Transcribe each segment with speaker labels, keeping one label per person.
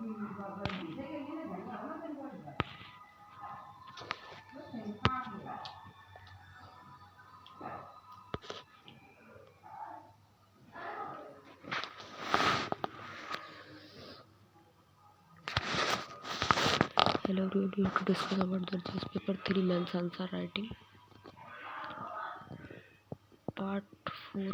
Speaker 1: Hello, we are going to discuss about the GS paper 3 men's answer writing. Part 4.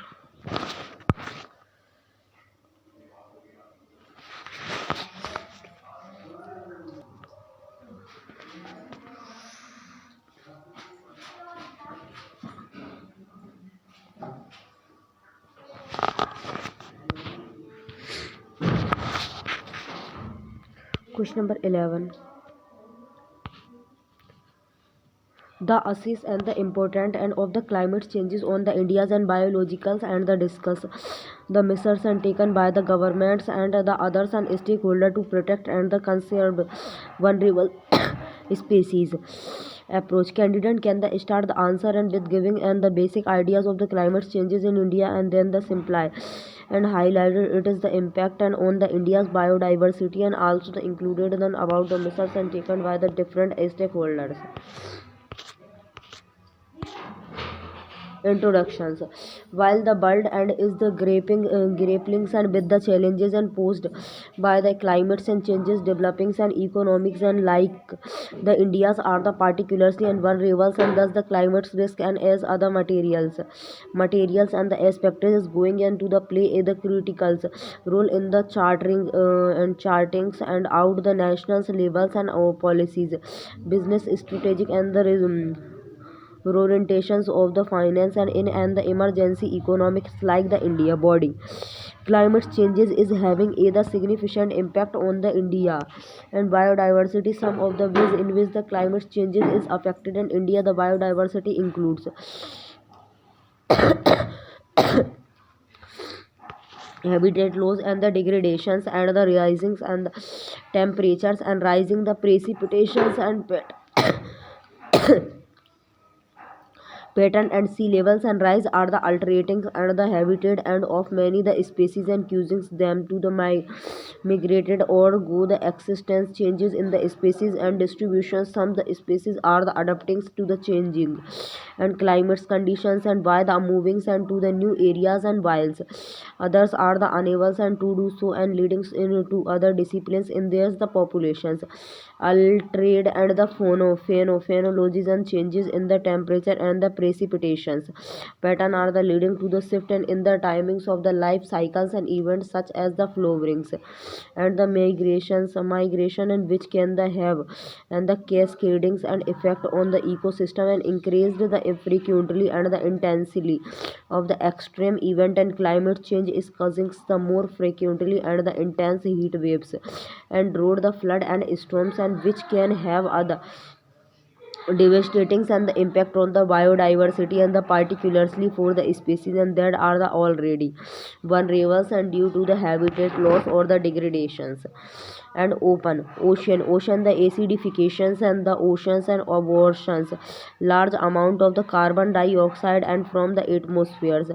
Speaker 1: Question number 11. The assess and the important and of the climate changes on the India's and biologicals and the discuss the measures and taken by the governments and the others and stakeholder to protect and the conserve vulnerable species. Approach. Candidate can the start the answer and with giving and the basic ideas of the climate changes in India and then the simplify and highlighted it is the impact and on the India's biodiversity and also the included then about the measures and taken by the different stakeholders. Introductions. While the world and is the grapplings and with the challenges and posed by the climates and changes developing and economics and like the India's are the particularly and vulnerable and thus the climate's risk and as other materials and the aspect is going into the play the critical role in the chartering and chartings and out the national levels and policies business strategic and the orientations of the finance and in and the emergency economics like the India body. Climate changes is having a the significant impact on the India and biodiversity. Some of the ways in which the climate changes is affected in India, the biodiversity includes habitat loss and the degradations and the risings and the temperatures and rising the precipitations and pattern and sea levels and rise are the alterating and the habitat and of many the species and causing them to the migrated or go the existence changes in the species and distribution. Some the species are the adapting to the changing and climate conditions and by the moving and to the new areas and wilds. Others are the unable and to do so and leading into other disciplines in there's the populations altered and the phenologies and changes in the temperature and the precipitations pattern are the leading to the shift and in the timings of the life cycles and events such as the flowerings and the migration and which can the have and the cascadings and effect on the ecosystem and increased the frequently and the intensity of the extreme event and climate change is causing the more frequently and the intense heat waves and drought the flood and storms and which can have other devastating and the impact on the biodiversity and the particularly for the species and that are the already vulnerable and due to the habitat loss or the degradations and ocean the acidifications and the oceans and abortions large amount of the carbon dioxide and from the atmospheres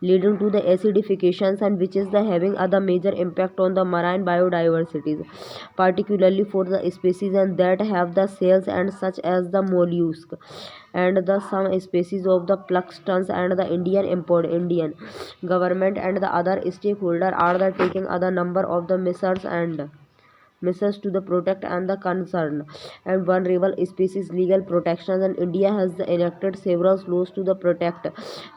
Speaker 1: leading to the acidifications and which is the having other major impact on the marine biodiversity particularly for the species and that have the cells and such as the mollusk and the some species of the plankton and the Indian government and the other stakeholder are the taking other number of the measures to the protect and the concern and vulnerable species legal protections and India has enacted several laws to the protect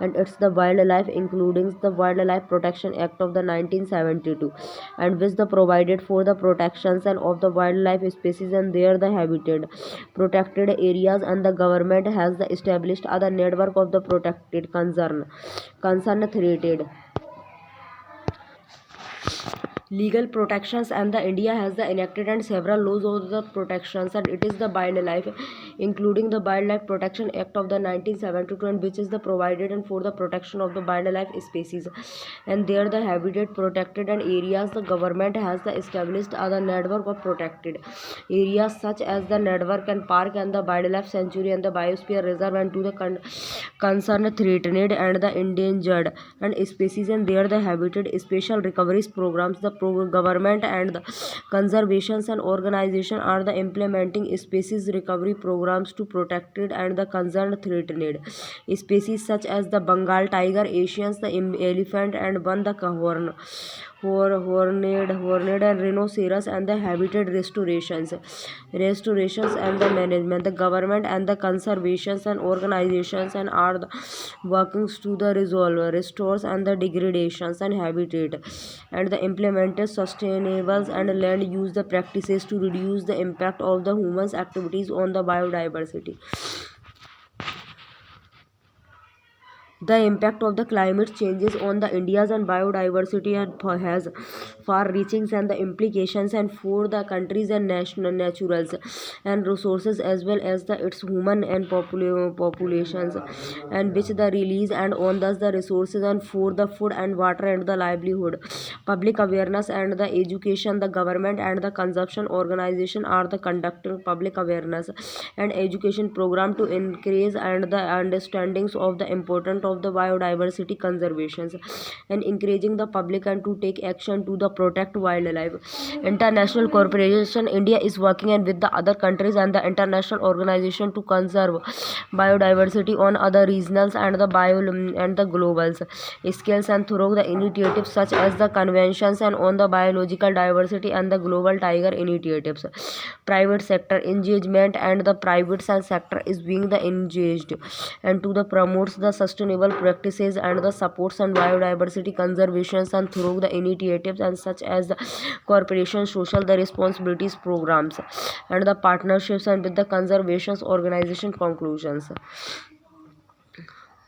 Speaker 1: and it's the wildlife including the Wildlife Protection Act of the 1972 and which the provided for the protections and of the wildlife species and their the habitat protected areas and the government has established other network of the protected concern threated legal protections and the India has the enacted and several laws of the protections and it is the wildlife including the Wildlife Protection Act of the 1972, which is the provided and for the protection of the wildlife species and their the habitat protected and areas. The government has the established other network of protected areas such as the network and park and the wildlife sanctuary and the biosphere reserve and to the concerned threatened and the endangered and species and their the habitat special recoveries programs. The government and the conservations and organization are the implementing species recovery programs to protected and the concerned threatened species such as the Bengal tiger, Asians, the elephant and one the horned and rhinoceros and the habitat restorations and the management. The government and the conservations and organizations and are the workings to the resolve restores and the degradations and habitat and the implemented sustainable and land use the practices to reduce the impact of the humans activities on the biodiversity. The impact of the climate changes on the India's and biodiversity and has far-reaching and the implications and for the countries and national naturals and resources as well as the its human and populations and which the release and on thus the resources and for the food and water and the livelihood. Public awareness and the education. The government and the consumption organization are the conducting public awareness and education program to increase and the understandings of the importance of the biodiversity conservations and encouraging the public and to take action to the protect wildlife. International cooperation. India is working and with the other countries and the international organization to conserve biodiversity on other regionals and the bio and the global scales and through the initiatives such as the conventions and on the biological diversity and the global tiger initiatives. Private sector engagement and the private sector is being the engaged and to the promotes the sustainable practices and the supports and biodiversity conservations and through the initiatives and such as the corporation social the responsibilities programs and the partnerships and with the conservation organization conclusions.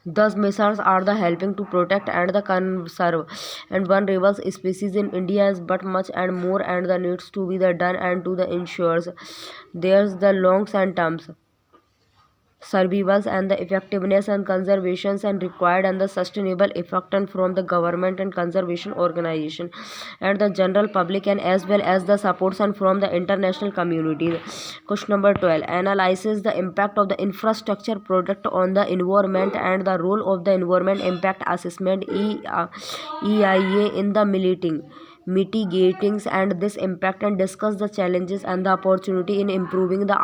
Speaker 1: Thus, measures are the helping to protect and the conserve and vulnerable species in India is but much and more and the needs to be the done and to the ensures there's the long and terms survivals and the effectiveness and conservations and required and the sustainable effect and from the government and conservation organization and the general public and as well as the supports and from the international community. Question number 12 analyzes the impact of the infrastructure project on the environment and the role of the environment impact assessment EIA in the mitigating and this impact and discuss the challenges and the opportunity in improving the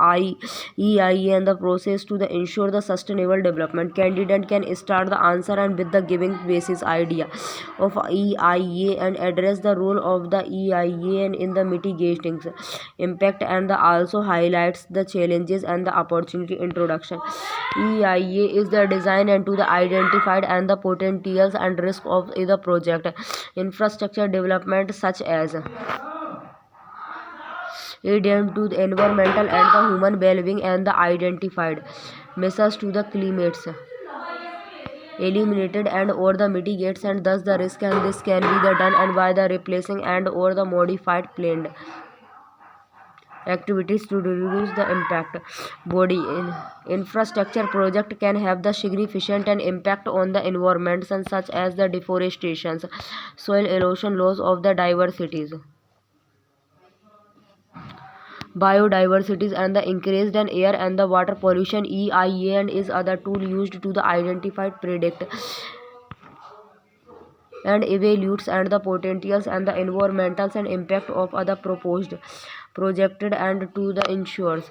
Speaker 1: EIA and the process to the ensure the sustainable development. Candidate can start the answer and with the giving basis idea of EIA and address the role of the EIA and in the mitigating impact and the also highlights the challenges and the opportunity. Introduction. EIA is the design and to the identified and the potentials and risk of the project infrastructure development such as aid to the environmental and the human well-being and the identified measures to the climates eliminated and or the mitigates and thus the risk and this can be the done and by the replacing and or the modified planned activities to reduce the impact. Body infrastructure project can have the significant and impact on the environment and such as the deforestation, soil erosion, loss of the diversities, biodiversities and the increased in air and the water pollution. EIA and is other tool used to the identify, predict and evaluates and the potentials and the environmental and impact of other proposed projected and to the ensures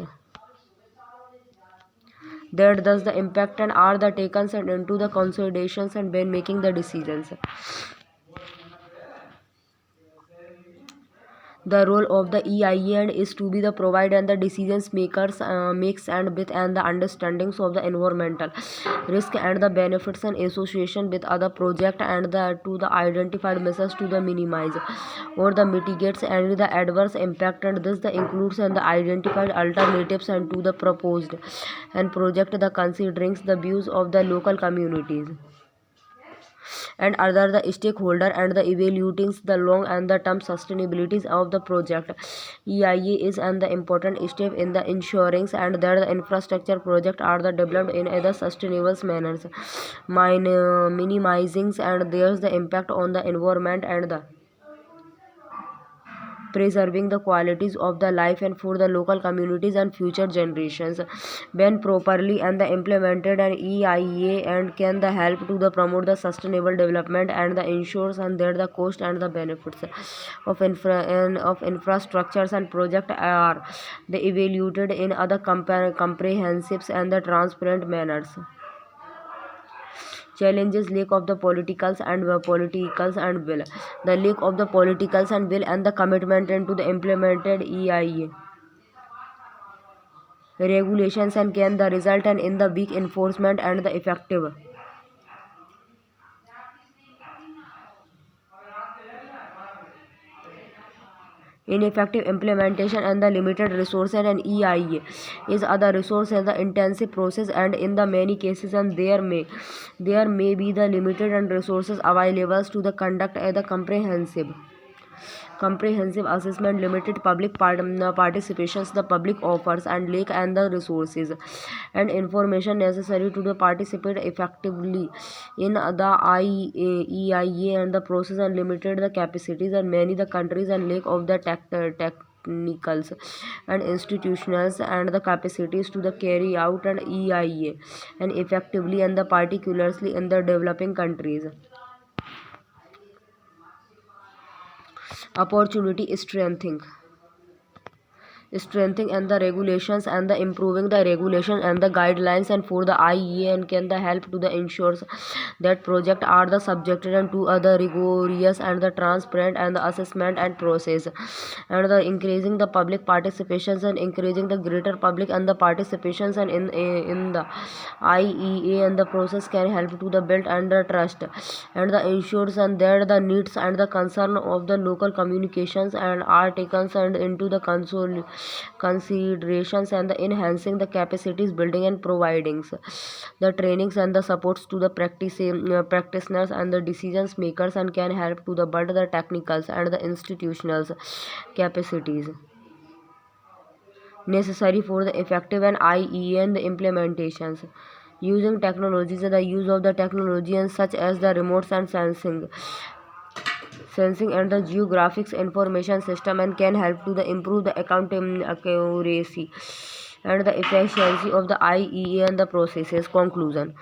Speaker 1: that thus the impact and are the taken and into the considerations and when making the decisions. The role of the EIA and is to be the provide and the decisions makers makes and with and the understandings of the environmental risk and the benefits and association with other project and the to the identified measures to the minimize or the mitigates and the adverse impact and this the includes and the identified alternatives and to the proposed and project the considering the views of the local communities. and other the stakeholder and the evaluating the long and the term sustainabilities of the project. EIA is an the important step in the ensuring and that the infrastructure project are the developed in a sustainable manners, minimizing and there's the impact on the environment and the preserving the qualities of the life and for the local communities and future generations. When properly and the implemented an EIA and can the help to the promote the sustainable development and the ensures and that the cost and the benefits of infrastructures and project are the evaluated in other comprehensive and the transparent manners. Challenges lack of the politicals and will. The lack of the politicals and will and the commitment into the implemented EIA regulations and can the result and in the weak enforcement and the effective ineffective implementation and the limited resources and EIA is other resource and the intensive process and in the many cases and there may be the limited and resources available to the conduct the comprehensive assessment, limited public participations, the public offers and lack and the resources and information necessary to the participate effectively in the EIA and the process and limited the capacities and many the countries and lack of the technicals and institutionals and the capacities to the carry out an EIA and effectively and the particularly in the developing countries. Opportunity strengthening and the regulations and the improving the regulation and the guidelines and for the IEA and can the help to the ensures that project are the subjected and to other rigorous and the transparent and the assessment and process and the increasing the public participations and encouraging the greater public and the participations and in the IEA and the process can help to the build and the trust and the ensures and that the needs and the concern of the local communications and are taken and into the considerations and the enhancing the capacities building and providing the trainings and the supports to the practitioners and the decisions makers and can help to the build the technicals and the institutional capacities necessary for the effective and IEA and the implementations. Using technologies, the use of the technology and such as the remote and sensing and the geographics information system and can help to the improve the accuracy and the efficiency of the IEA and the processes. Conclusion: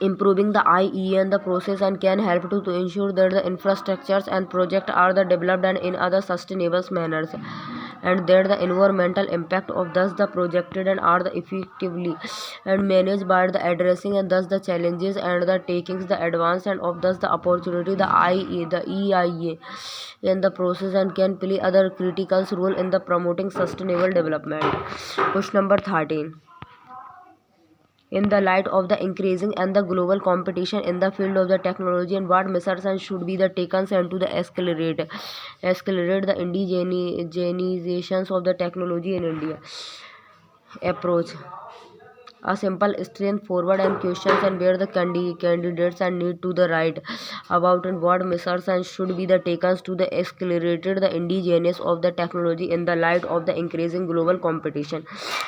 Speaker 1: improving the IE and the process and can help to ensure that the infrastructures and projects are the developed and in other sustainable manners and that the environmental impact of thus the projected and are the effectively and managed by the addressing and thus the challenges and the taking the advance and of thus the opportunity the EIA in the process and can play other critical role in the promoting sustainable development. Question number 13. In the light of the increasing and the global competition in the field of the technology and what measures and should be the taken and to the accelerate the indigenizations of the technology in India. Approach: a simple straightforward and questions and where the candidates and need to the right about and what measures and should be the taken to the accelerated the indigenous of the technology in the light of the increasing global competition.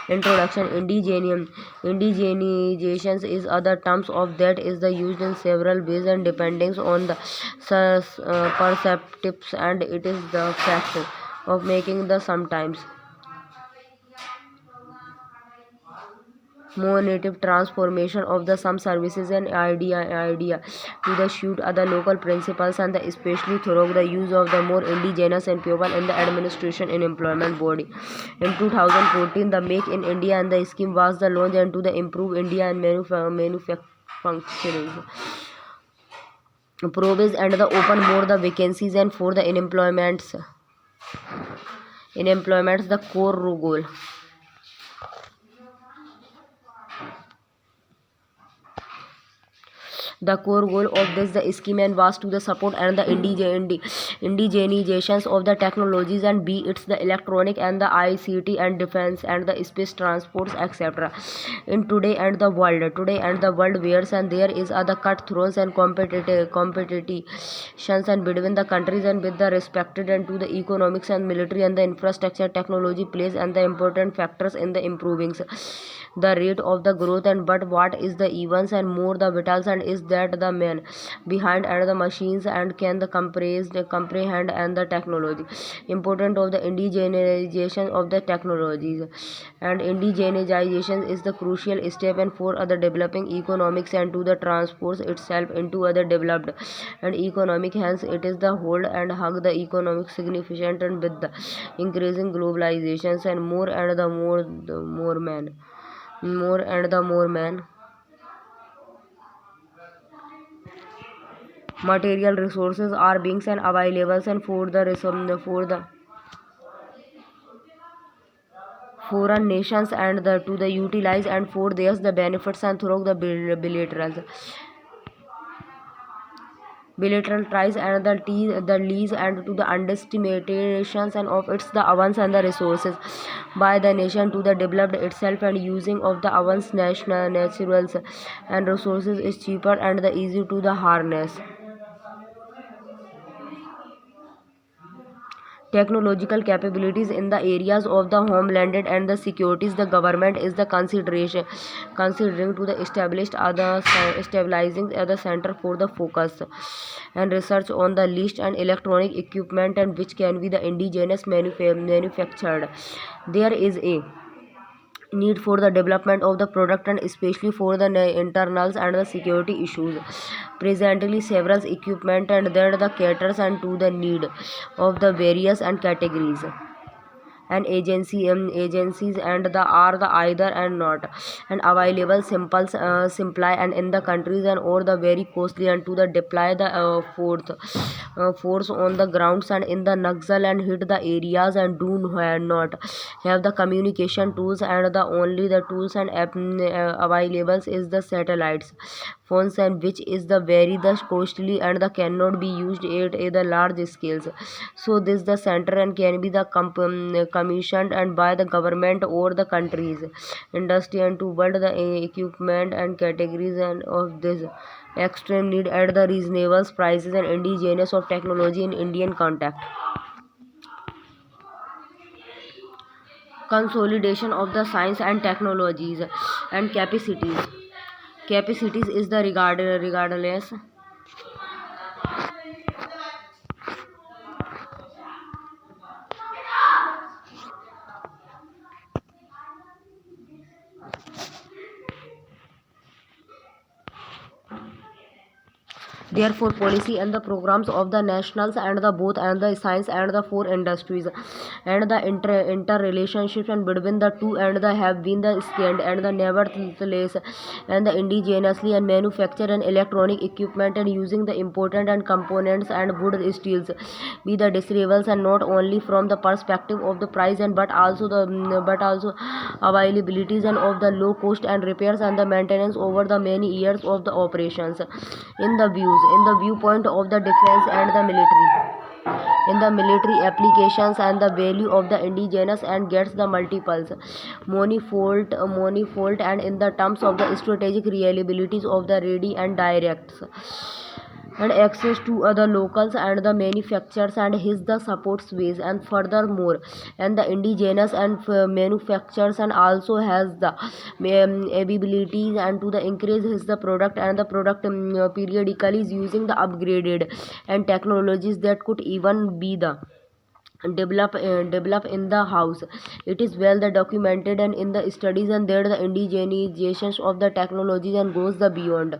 Speaker 1: Introduction: indigenizations is other terms of that is the used in several ways and depending on the perceptives and it is the fact of making the sometimes more native transformation of the some services and idea to the suit other local principles and the especially through the use of the more indigenous and people in the administration and employment body. In 2014, the Make in India and the scheme was the launch and to the improve India and manufacturing progress and the open more the vacancies and for the unemployments the core goal. The core goal of this the scheme and was to the support and the indigenizations of the technologies and be it's the electronic and the ICT and defense and the space transports etc. In today and the world where and there is other cut throws and competitions and between the countries and with the respected and to the economics and military and the infrastructure technology plays and the important factors in the improving the rate of the growth and but what is the events and more the vitals and is that the man behind and the machines and can the comprehend and the technology important of the indigenization of the technologies and indigenization is the crucial step and for other developing economics and to the transports itself into other developed and economic hence it is the hold and hug the economic significant and with the increasing globalizations and more and the more man material resources are being and available and for the foreign nations and the to the utilize and for theirs the benefits and through the bilateral ties and the lease and to the underestimations and of its the avance and the resources by the nation to the developed itself and using of the avance national naturals and resources is cheaper and the easy to the harness. Technological capabilities in the areas of the homeland and the securities the government is the considering to the established other stabilizing other center for the focus and research on the list and electronic equipment and which can be the indigenous manufactured. There is a need for the development of the product and especially for the internals and the security issues presently several equipment and that the caters and to the need of the various and categories and agencies and the are the either and not and available simply and in the countries and or the very costly and to the deploy the force on the grounds and in the Naxal and hit the areas and do not have the communication tools and the only the tools and available is the satellites phones and which is the very the costly and the cannot be used at the large scales so this the center and can be the commissioned and by the government or the countries industry and to build the equipment and categories and of this extreme need at the reasonable prices and indigenous of technology in Indian context. Consolidation of the science and technologies and capacities is the regardless. Therefore, policy and the programs of the nationals and the both and the science and the four industries and the interrelationships and between the two and the have been the scanned and the nevertheless and the indigenously and manufacture and electronic equipment and using the important and components and wood steels be the desirable and not only from the perspective of the price and but also availabilities and of the low cost and repairs and the maintenance over the many years of the operations in the viewpoint of the defense and the military in the military applications and the value of the indigenous and gets the multiples manifold and in the terms of the strategic reliabilities of the ready and directs and access to other locals and the manufacturers and his the supports ways and furthermore and the indigenous and manufacturers and also has the abilities and to the increase his the product and the product periodically is using the upgraded and technologies that could even be the develop in the house. It is well the documented and in the studies and there the indigenizations of the technologies and goes the beyond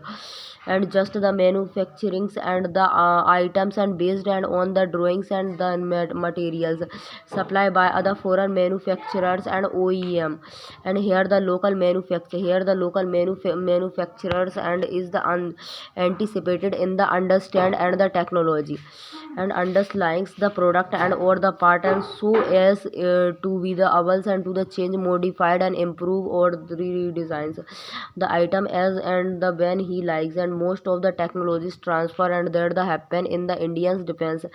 Speaker 1: and just the manufacturings and the items and based and on the drawings and the materials supplied by other foreign manufacturers and OEM and here the local manufacturers and is the anticipated in the understand and the technology and underlines the product and or the part and so as to be the able and to the change modified and improve or the redesigns the item as and the when he likes and most of the technologies transfer and that the happen in the Indian's defense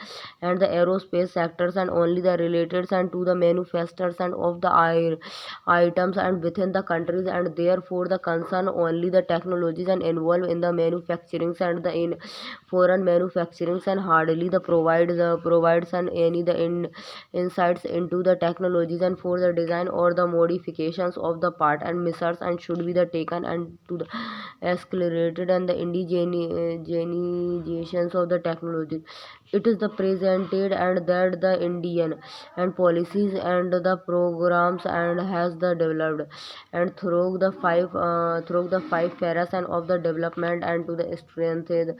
Speaker 1: and the aerospace sectors and only the related and to the manufacturers and of the items and within the countries and therefore the concern only the technologies and involved in the manufacturing and the in foreign manufacturing and hardly the provides and any the insights into the technologies and for the design or the modifications of the part and measures and should be the taken and to the accelerated and the indigenizations of the technology. It is the presented and that the Indian and policies and the programs and has the developed and through the five phases and of the development and to the strengthened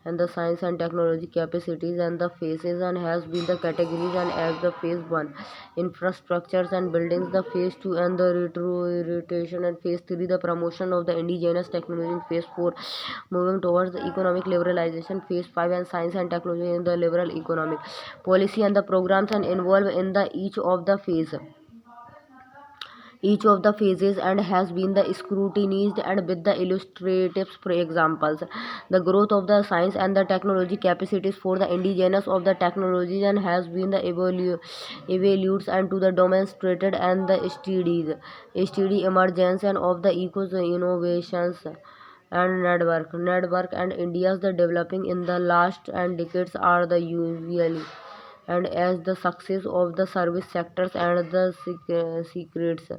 Speaker 1: and the science and technology capacities and the phases and has been the categories and as the phase 1 infrastructures and buildings the phase 2 and the rotation and phase 3 the promotion of the indigenous technology in phase 4 moving towards the economic liberalization phase 5 and science and technology in the liberal economic policy and the programs and involved in the each of the phases and has been the scrutinized and with the illustratives for examples the growth of the science and the technology capacities for the indigenous of the technologies and has been the evaluates and to the demonstrated and the steady emergence and of the eco innovations and network and India's the developing in the last and decades are the usually and as the success of the service sectors and the secrets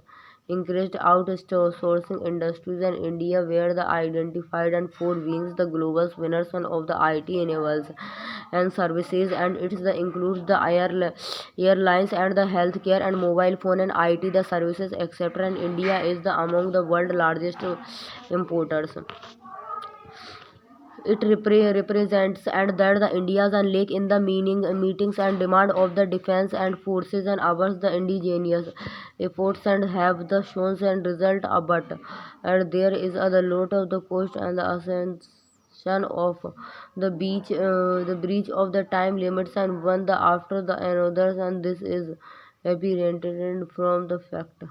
Speaker 1: increased outsourcing industries in India were the identified and four beings the global winners and of the IT enables and services and it is the includes the airlines and the healthcare and mobile phone and IT the services etc. and India is the among the world largest importers. It represents and that the India's and lake in the meetings and demand of the defense and forces and ours the indigenous efforts and have the shown and result but and there is a the lot of the cost and the ascension of the breach of the time limits and one the after the another and this is apparent from the fact.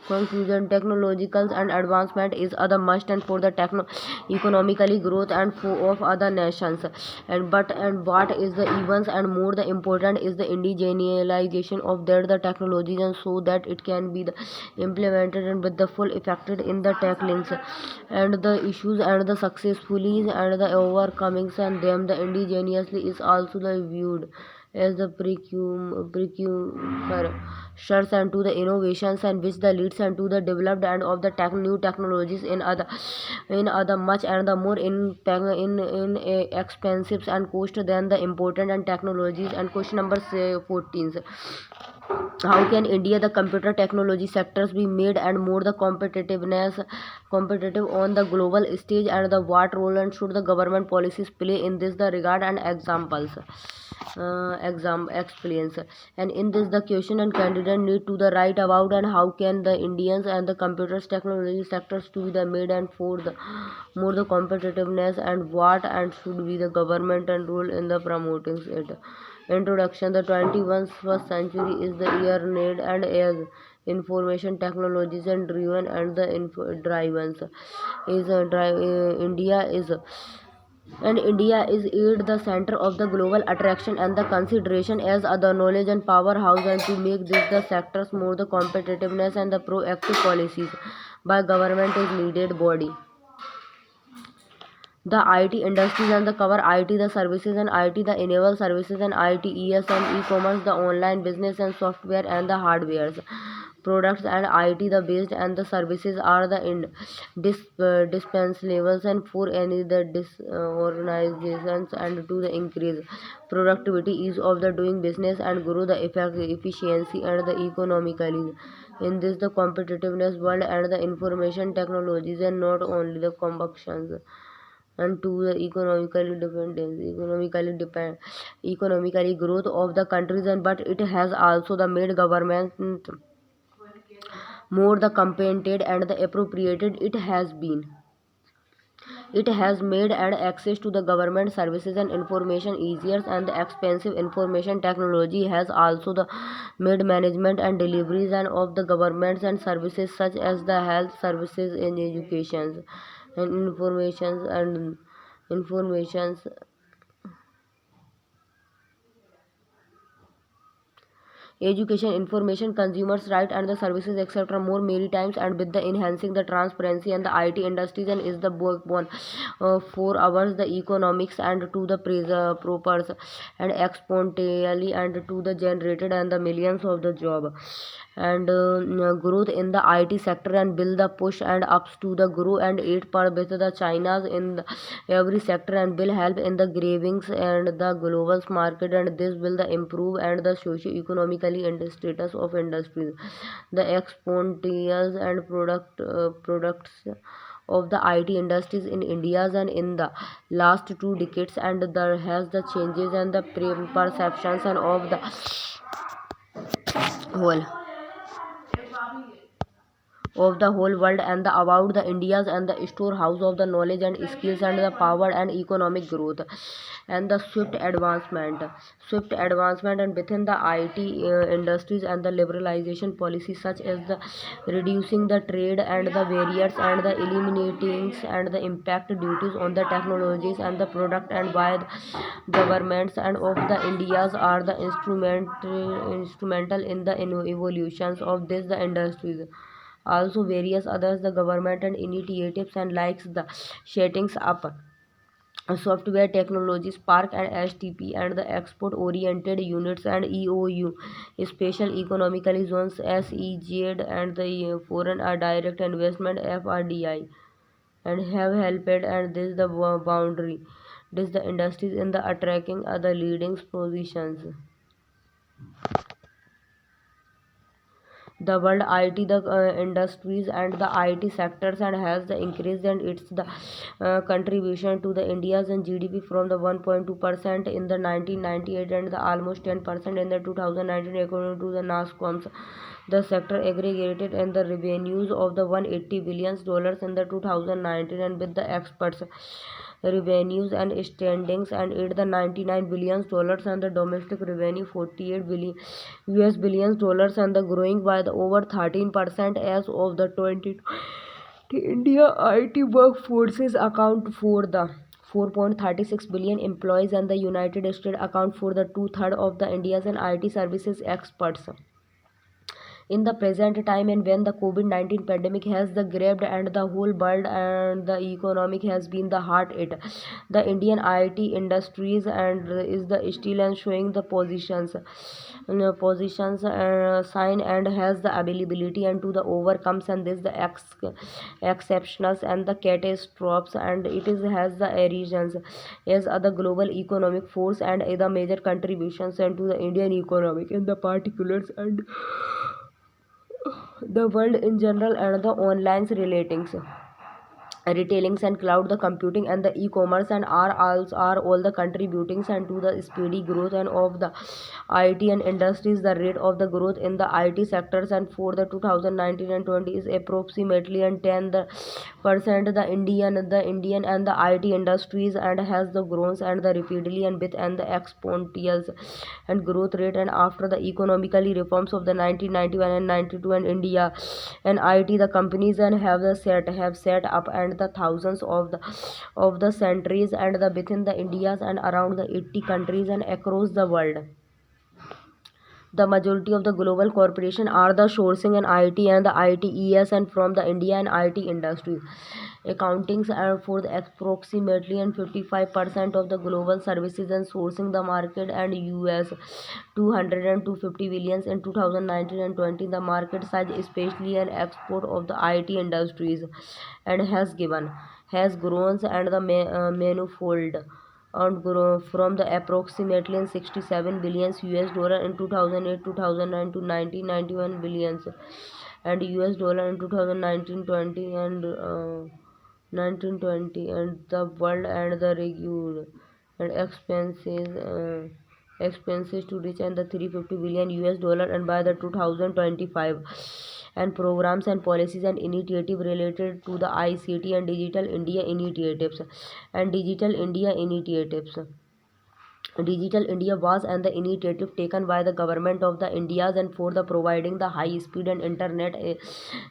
Speaker 1: Conclusion technological and advancement is other must and for the economically growth and for of other nations and what is the events and more the important is the indigenization of that the technologies and so that it can be the implemented and with the full effected in the tacklings and the issues and the successfully and the overcomings and them the indigenously is also the viewed as the precursors and to the innovations and which the leads and to the developed and of the new technologies in other much and the more in expensive and cost than the important and technologies and question number 14 how can India the computer technology sectors be made and more the competitive on the global stage and the what role and should the government policies play in this the regard and examples exam explains and in this the question and candidate need to the write about and how can the Indians and the computers technology sectors to be the made and for the more the competitiveness and what and should be the government and role in the promoting it. Introduction the 21st century is the year need and as information technologies and driven and the drivens is India is it the center of the global attraction and the consideration as other knowledge and powerhouse and to make this the sectors more the competitiveness and the proactive policies by government is needed body. The IT industries and the cover IT the services and IT the enable services and IT ES and e-commerce the online business and software and the hardwares products and IT the based and the services are the dispense levels and for any the organizations and to the increase productivity ease of the doing business and grow the efficiency and the economically in this the competitiveness world and the information technologies and not only the combustions and to the economically growth of the countries and but it has also the made government more the competent and the appropriated it has been It has made and access to the government services and information easier, and the expensive information technology has also the made management and deliveries and of the governments and services such as the health services in education and informations education, information, consumers' right, and the services, etc. more many times, and with the enhancing the transparency and the IT industries and is the backbone for ours the economics and to the propers and exponentially and to the generated and the millions of the job and growth in the IT sector and build the push and ups to the grow and 8 per with the China's in the every sector and will help in the gravings and the global market, and this will the improve and the socio-economically and the status of industries. The exponentials and products of the IT industries in India and in the last 2 decades, and there has the changes and the perceptions and of the whole whole world and the about the India's and the storehouse of the knowledge and skills and the power and economic growth and the swift advancement and within the IT industries and the liberalization policies such as the reducing the trade and the barriers and the eliminating and the impact duties on the technologies and the product, and why the governments and of the India's are the instrumental in the evolutions of this the industries. Also various others the government and initiatives and likes the settings up software technologies park and STP and the export oriented units and EOU special economically zones SEZ and the foreign direct investment FRDI and have helped and this the boundary this the industries in the attracting other leading positions. The world IT the industries and the IT sectors and has the increased and its the contribution to the India's and GDP from the 1.2% in the 1998 and the almost 10% in the 2019 according to the NASCOMs. The sector aggregated and the revenues of the 180 billion dollars in the 2019, and with the experts revenues and standings and it the 99 billion dollars and the domestic revenue 48 billion US billions dollars and the growing by the over 13% as of the 20. India IT workforces account for the 4.36 billion employees, and the United States account for the two-thirds of the India's and IT services experts in the present time, and when the COVID-19 pandemic has the grabbed and the whole world and the economic has been the heart it the Indian IT industries and is the still and showing the positions sign and has the availability and to the overcomes and this the exceptionals and the catastrophes, and it is has the regions as other global economic force and the major contributions and to the Indian economic in the particulars and the world in general, and the online retailings and cloud the computing and the e-commerce and are all the contributing and to the speedy growth and of the IT and industries. The rate of the growth in the IT sectors and for the 2019 and 20 is approximately and 10 the percent the Indian and the IT industries and has the grown and the rapidly and with and the exponential and growth rate, and after the economically reforms of the 1991 and 92 and India and IT the companies and have set up and the thousands of the centuries and the within the Indias and around the 80 countries and across the world. The majority of the global corporation are the sourcing and IT and the ITES and from the India and IT industry. Accountings are for the approximately and 55% of the global services and sourcing the market, and US 200 and 250 billions in 2019 and 20. The market size especially an export of the IT industries and has grown and the manifold and grow from the approximately 67 billions US dollar in 2008 2009 to 1991 billions and US dollar in 2019-20 and 1920, and the world and the regular and expenses to reach and the 350 billion US dollar and by the 2025, and programs and policies and initiative related to the ICT and Digital India initiatives and Digital India initiatives. Digital India was and the initiative taken by the government of the India's and for the providing the high speed and internet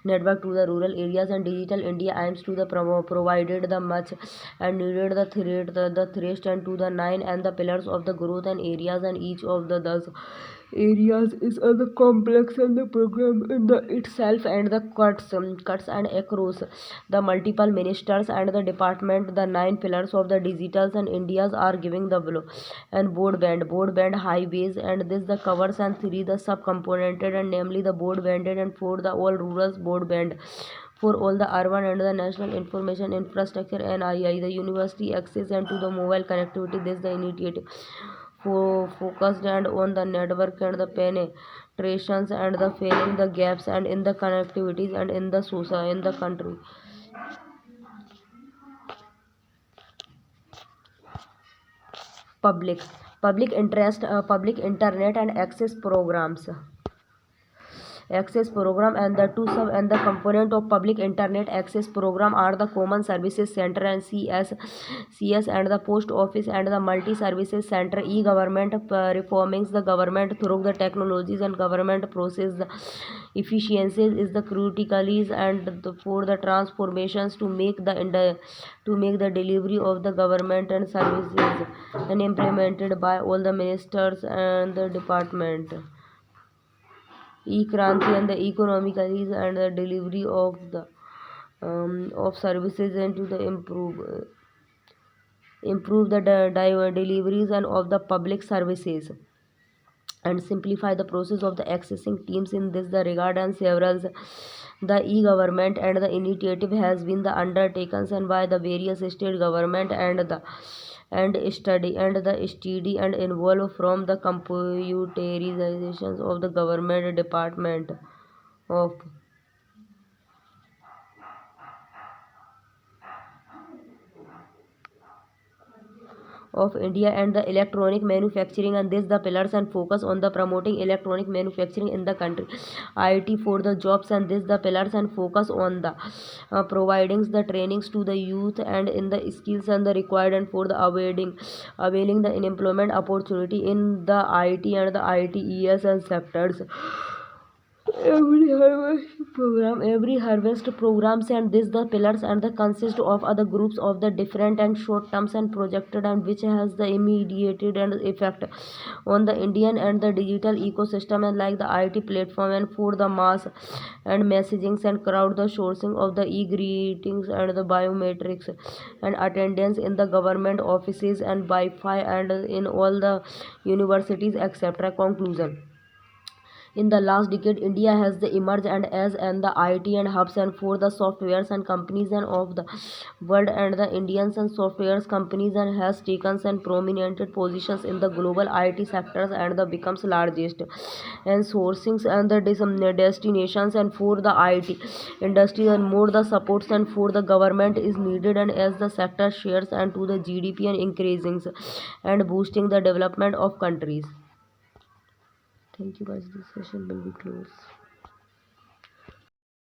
Speaker 1: network to the rural areas, and Digital India aims to the provided the much and needed the threat the thrust and to the nine and the pillars of the growth and areas, and each of the thus areas is the complex and the program in the itself, and the cuts and across the multiple ministers and the department. The nine pillars of the digitals and India's are giving the blow and broadband highways, and this the covers and three the subcomponented, and namely the broadbanded and for the all rural broadband for all the urban and the national information infrastructure NII, the university access and to the mobile connectivity. This the initiative focused and on the network and the penetrations and the filling the gaps and in the connectivities and in the society in the country. Public interest public internet and access program, and the two sub and the component of public internet access program are the common services center and CS and the post office and the multi services center. E-government reforming the government through the technologies and government process the efficiencies is the critically and for the transformations to make to make the delivery of the government and services and implemented by all the ministers and the department. E-Kranti and the economically and the delivery of services and to the improve the deliveries and of the public services and simplify the process of the accessing teams in this the regard, and several the e-government and the initiative has been the undertaken and by the various state government and the study and involved from the computerizations of the government department of India and the electronic manufacturing, and this the pillars and focus on the promoting electronic manufacturing in the country. IT for the jobs, and this the pillars and focus on the providing the trainings to the youth and in the skills and the required and for the availing the employment opportunity in the IT and the ITES and sectors. Every harvest programs, and this the pillars and the consist of other groups of the different and short terms and projected, and which has the immediate and effect on the Indian and the digital ecosystem, and like the IT platform and for the mass and messagings and crowd the sourcing of the e-greetings and the biometrics and attendance in the government offices and Wi-Fi and in all the universities, etc. Conclusion: in the last decade, India has the emerged and as and the IT and hubs and for the softwares and companies and of the world, and the Indians and softwares companies and has taken and prominent positions in the global IT sectors and the becomes largest and sourcings and the destinations and for the IT industry, and more the supports and for the government is needed, and as the sector shares and to the GDP and increasing and boosting the development of countries. Thank you guys. This session will be closed.